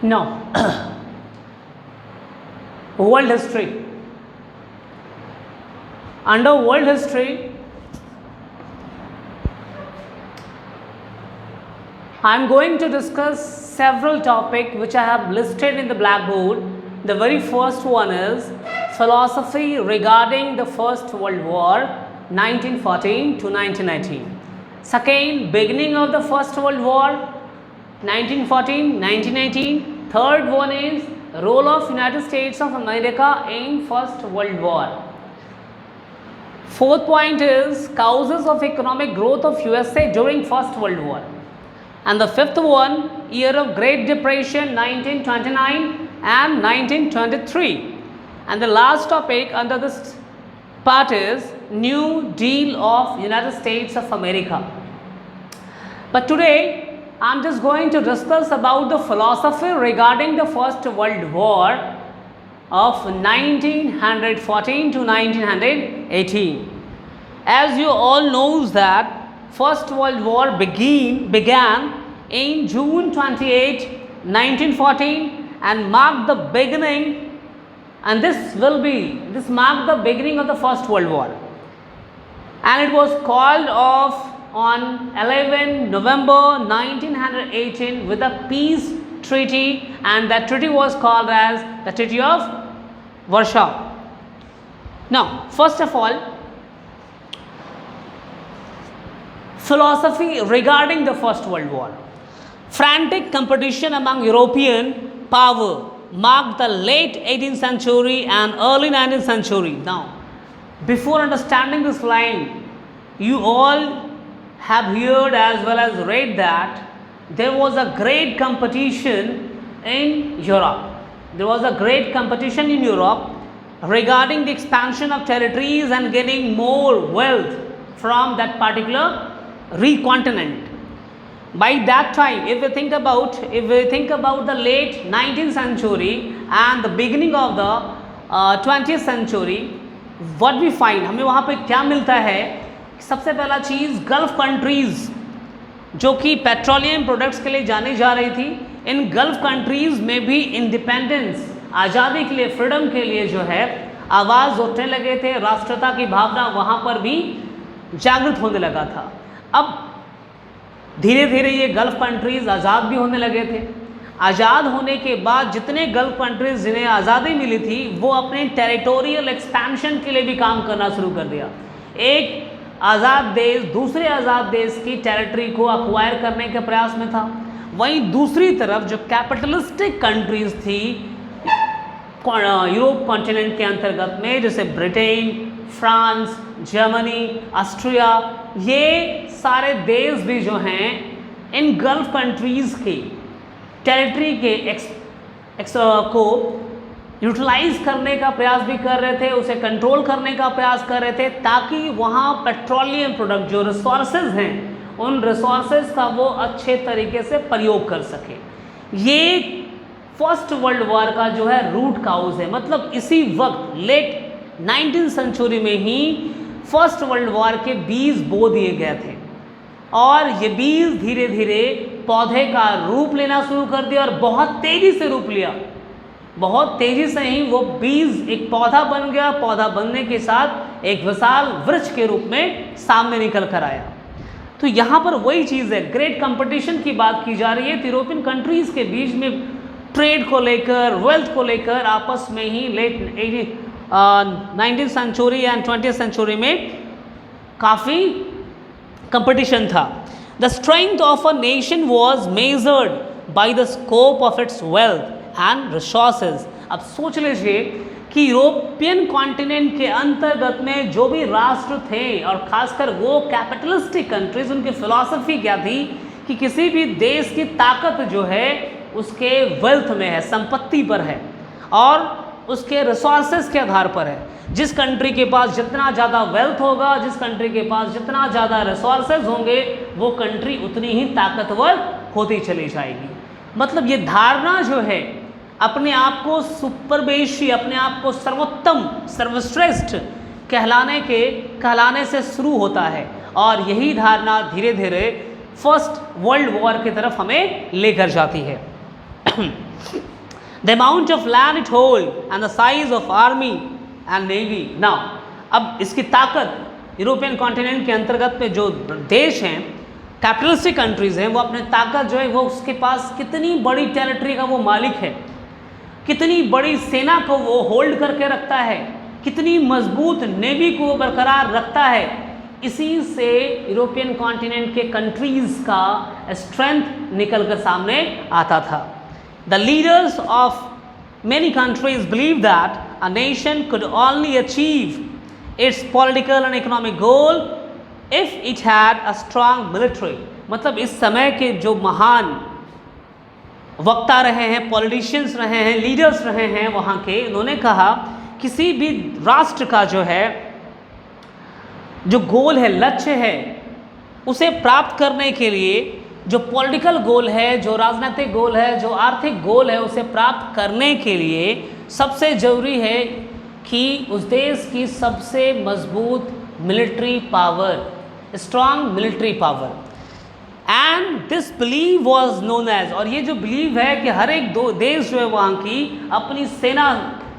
Now, world history. Under world history, I am going to discuss several topics which I have listed in the blackboard. The very first one is philosophy regarding the First World War 1914 to 1918. Second, beginning of the First World War 1914-1918. Third one is role of United States of America in First World War. Fourth point is causes of economic growth of USA during First World War. And the fifth one, year of Great Depression 1929 and 1923. And the last topic under this part is New Deal of United States of America. But today I am just going to discuss about the philosophy regarding the First World War of 1914 to 1918. As you all knows that First World War began in June 28, 1914 and marked the beginning, and this marked the beginning of the First World War, and it was called off on 11 November 1918 with a peace treaty, and that treaty was called as the Treaty of Warsaw. Now, first of all, philosophy regarding the First World War. Frantic competition among European power marked the late 18th century and early 19th century. Now, before understanding this line, you all have heard as well as read that there was a great competition in Europe. There was a great competition in Europe regarding the expansion of territories and getting more wealth from that particular continent. By that time, if we think about the late 19th century and the beginning of the 20th century, what we find, हमें वहाँ पे क्या मिलता है? सबसे पहला चीज़, gulf countries जो कि पेट्रोलियम प्रोडक्ट्स के लिए जानी जा रही थी, इन गल्फ कंट्रीज़ में भी इंडिपेंडेंस, आज़ादी के लिए, फ्रीडम के लिए जो है आवाज़ उठने लगे थे, राष्ट्रता की भावना वहाँ पर भी जागृत होने लगा था। अब धीरे धीरे ये गल्फ कंट्रीज़ आज़ाद भी होने लगे थे। आज़ाद होने के बाद जितने गल्फ कंट्रीज़ जिन्हें आज़ादी मिली थी वो अपने टेरिटोरियल एक्सपेंशन के लिए भी काम करना शुरू कर दिया। एक आज़ाद देश दूसरे आज़ाद देश की टेरिटरी को अक्वायर करने के प्रयास में था। वहीं दूसरी तरफ जो कैपिटलिस्टिक कंट्रीज़ थी यूरोप कॉन्टिनेंट के अंतर्गत में, जैसे ब्रिटेन, फ्रांस, जर्मनी, ऑस्ट्रिया, ये सारे देश भी जो हैं इन गल्फ कंट्रीज़ के टेरिटरी के को यूटिलाइज करने का प्रयास भी कर रहे थे, उसे कंट्रोल करने का प्रयास कर रहे थे ताकि वहाँ पेट्रोलियम प्रोडक्ट जो रिसोर्सेज हैं उन रिसोर्सेज का वो अच्छे तरीके से प्रयोग कर सके। ये फर्स्ट वर्ल्ड वॉर का जो है रूट काउज है। मतलब इसी वक्त लेट 19th सेंचुरी में ही फर्स्ट वर्ल्ड वॉर के बीज बो दिए गए थे और ये बीज धीरे धीरे पौधे का रूप लेना शुरू कर दिया और बहुत तेज़ी से रूप लिया। बहुत तेज़ी से ही वो बीज एक पौधा बन गया। पौधा बनने के साथ एक विशाल वृक्ष के रूप में सामने निकल कर आया। तो यहाँ पर वही चीज़ है, ग्रेट कंपटीशन की बात की जा रही है। यूरोपियन कंट्रीज़ के बीच में ट्रेड को लेकर, वेल्थ को लेकर आपस में ही late 19th century and 20th century में काफ़ी कंपटीशन था। The strength of a nation was measured by the scope of its wealth and resources. अब सोच लीजिए कि यूरोपियन कॉन्टिनेंट के अंतर्गत में जो भी राष्ट्र थे और खासकर वो कैपिटलिस्टिक कंट्रीज, उनकी फिलॉसफी क्या थी कि किसी भी देश की ताकत जो है उसके वेल्थ में है, संपत्ति पर है और उसके रिसोर्सेज के आधार पर है। जिस कंट्री के पास जितना ज़्यादा वेल्थ होगा, जिस कंट्री के पास जितना ज़्यादा रिसोर्सेज होंगे, वो कंट्री उतनी ही ताकतवर होती चली जाएगी। मतलब ये धारणा जो है अपने आप को सुपरबेशी, अपने आप को सर्वोत्तम, सर्वश्रेष्ठ कहलाने से शुरू होता है और यही धारणा धीरे धीरे फर्स्ट वर्ल्ड वॉर की तरफ हमें लेकर जाती है। The amount of land it hold and the size of army and navy. Now अब इसकी ताकत यूरोपियन कॉन्टिनेंट के अंतर्गत में जो देश हैं, कैपिटलिस्टिक कंट्रीज़ हैं, वो अपने ताकत जो है वो उसके पास कितनी बड़ी टेरिटरी का वो मालिक है, कितनी बड़ी सेना को वो होल्ड करके रखता है, कितनी मजबूत नेवी को वो बरकरार रखता है, इसी से यूरोपियन कॉन्टिनेंट के कंट्रीज़ का स्ट्रेंथ निकल कर सामने आता था। The leaders of many countries believe that a nation could only achieve its political and economic goal if it had a strong military। मतलब इस समय के जो महान वक्ता रहे हैं, पॉलिटिशियंस रहे हैं, लीडर्स रहे हैं वहाँ के, उन्होंने कहा किसी भी राष्ट्र का जो है जो गोल है, लक्ष्य है, उसे प्राप्त करने के लिए जो पॉलिटिकल गोल है, जो राजनीतिक गोल है, जो आर्थिक गोल है, उसे प्राप्त करने के लिए सबसे ज़रूरी है कि उस देश की सबसे मजबूत military power, strong military power. And this believe was known as, और ये जो बिलीव है कि हर एक दो देश जो है वहाँ की अपनी सेना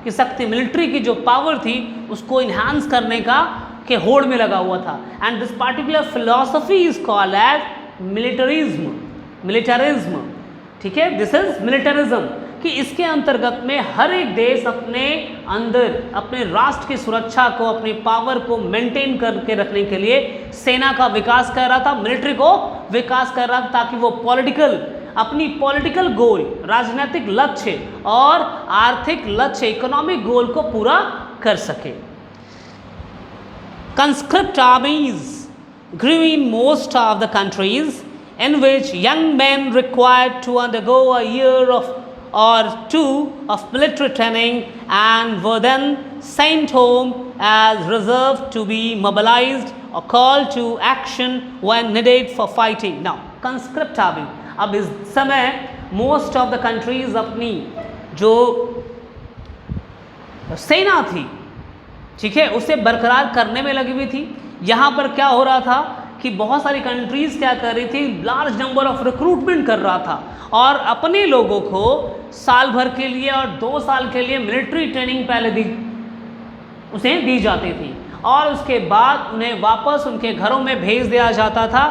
की शक्ति, मिलिट्री की जो पावर थी उसको इन्हांस करने का के होड़ में लगा हुआ था। And this particular philosophy is called as militarism. ठीक है, दिस इज मिलिटरिज्म, कि इसके अंतर्गत में हर एक देश अपने अंदर अपने राष्ट्र की सुरक्षा को, अपनी पावर को मेंटेन करके रखने के लिए सेना का विकास कर रहा था, मिलिट्री को विकास कर रहा था, ताकि वो अपनी पॉलिटिकल गोल, राजनीतिक लक्ष्य और आर्थिक लक्ष्य, इकोनॉमिक गोल को पूरा कर सके। Conscript armies grew in most of the countries in which young men required to undergo a year or two of military training and were then sent home as reserve to be mobilized or called to action when needed for fighting। Now, conscript army, अब इस समय most of the countries अपनी जो सेना थी, ठीक है, उसे बरकरार करने में लगी हुई थी। यहाँ पर क्या हो रहा था कि बहुत सारी कंट्रीज़ क्या कर रही थी, लार्ज नंबर ऑफ रिक्रूटमेंट कर रहा था और अपने लोगों को साल भर के लिए और 2 साल के लिए मिलिट्री ट्रेनिंग पहले उसे दी जाती थी और उसके बाद उन्हें वापस उनके घरों में भेज दिया जाता था।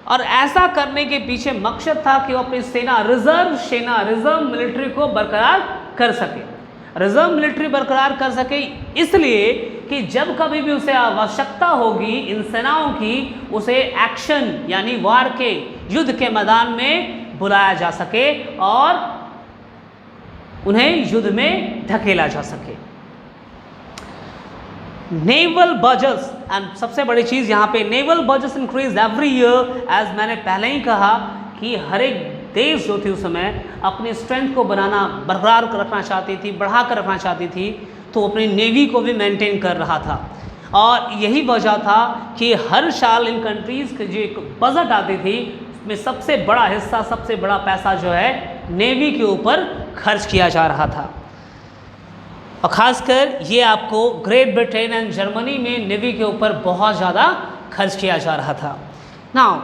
और ऐसा करने के पीछे मकसद था कि वो अपनी रिजर्व मिलिट्री को बरकरार कर सके, रिजर्व मिलिट्री बरकरार कर सके, इसलिए कि जब कभी भी उसे आवश्यकता होगी इन सेनाओं की, उसे एक्शन यानी वार के, युद्ध के मैदान में बुलाया जा सके और उन्हें युद्ध में धकेला जा सके। नेवल बजट्स, एंड सबसे बड़ी चीज़ यहाँ पे, naval budgets increase every year. As मैंने पहले ही कहा कि हर एक देश जो थी उस समय अपनी स्ट्रेंथ को बरकरार रखना चाहती थी, बढ़ा कर रखना चाहती थी, तो अपनी नेवी को भी मेंटेन कर रहा था। और यही वजह था कि हर साल इन कंट्रीज़ की जो एक बजट आती थी उसमें सबसे बड़ा हिस्सा, सबसे बड़ा पैसा जो है नेवी के ऊपर खर्च किया जा रहा था। और ख़ासकर ये आपको ग्रेट ब्रिटेन एंड जर्मनी में नेवी के ऊपर बहुत ज़्यादा खर्च किया जा रहा था। Now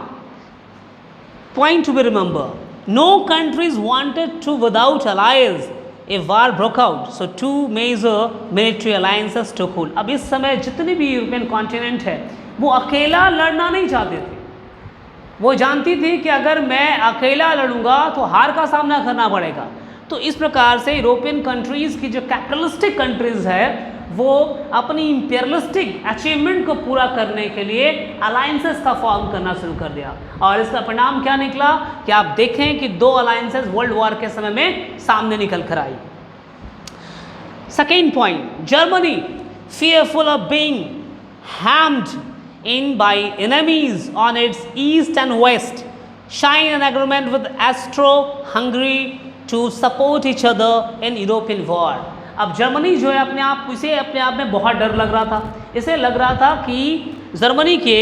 point to be remember, no countries wanted to without allies if war broke out, so two major military alliances took hold। अब इस समय जितनी भी यूरोपियन कॉन्टिनेंट है वो अकेला लड़ना नहीं चाहते थे, वो जानती थी कि अगर मैं अकेला लड़ूंगा तो हार का सामना करना पड़ेगा। तो इस प्रकार से यूरोपियन कंट्रीज़ की जो कैपिटलिस्टिक कंट्रीज़ है वो अपनी इंपीरियलिस्टिक अचीवमेंट को पूरा करने के लिए अलायंसेस का फॉर्म करना शुरू कर दिया। और इसका परिणाम क्या निकला कि आप देखें कि 2 अलायंसेस वर्ल्ड वॉर के समय में सामने निकल कर आई। Second point, Germany fearful of being hemmed in by enemies on its east and west signed an agreement with Austro-Hungary to support each other in European war। अब जर्मनी जो है अपने आप में बहुत डर लग रहा था। इसे लग रहा था कि जर्मनी के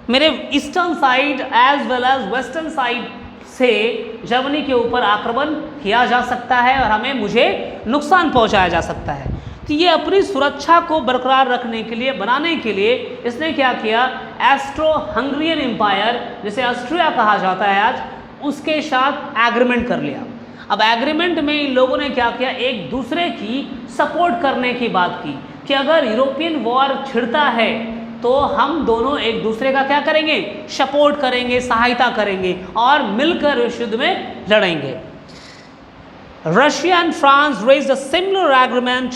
मेरे eastern side as well as western side से जर्मनी के ऊपर आक्रमण किया जा सकता है और मुझे नुकसान पहुंचाया जा सकता है। तो ये अपनी सुरक्षा को बरकरार रखने के लिए, बनाने के लिए इसने क्या किया, एस्ट्रो हंगरियन एम्पायर जिसे ऑस्ट्रिया कहा जाता है आज, उसके साथ एग्रीमेंट कर लिया। अब एग्रीमेंट में इन लोगों ने क्या किया, एक दूसरे की सपोर्ट करने की बात की कि अगर यूरोपियन वॉर छिड़ता है तो हम दोनों एक दूसरे का क्या करेंगे, सपोर्ट करेंगे, सहायता करेंगे और मिलकर इस युद्ध में लड़ेंगे। Russia and France raised a similar agreement.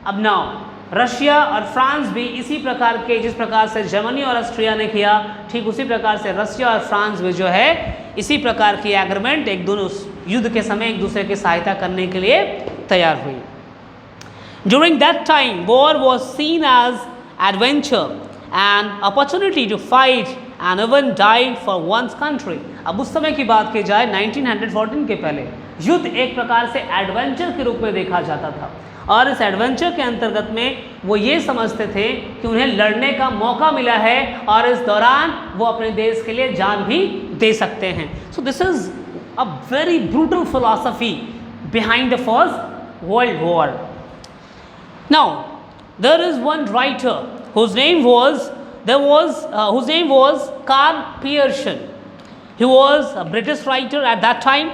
अब नाउ रशिया और फ्रांस भी इसी प्रकार के, जिस प्रकार से जर्मनी और ऑस्ट्रिया ने किया, ठीक उसी प्रकार से रशिया और फ्रांस भी जो है इसी प्रकार की एग्रीमेंट एक दोनों युद्ध के समय एक दूसरे की सहायता करने के लिए तैयार हुई। During that time war was seen as adventure and opportunity to fight and even die for one's country. अब उस समय की बात की जाए 1914 के पहले युद्ध एक प्रकार से एडवेंचर के रूप में देखा जाता था और इस एडवेंचर के अंतर्गत में वो ये समझते थे कि उन्हें लड़ने का मौका मिला है और इस दौरान वो अपने देश के लिए जान भी दे सकते हैं। So this is a very brutal philosophy behind the first world war. Now there is one writer whose name was Karl Pearson. He was a British writer at that time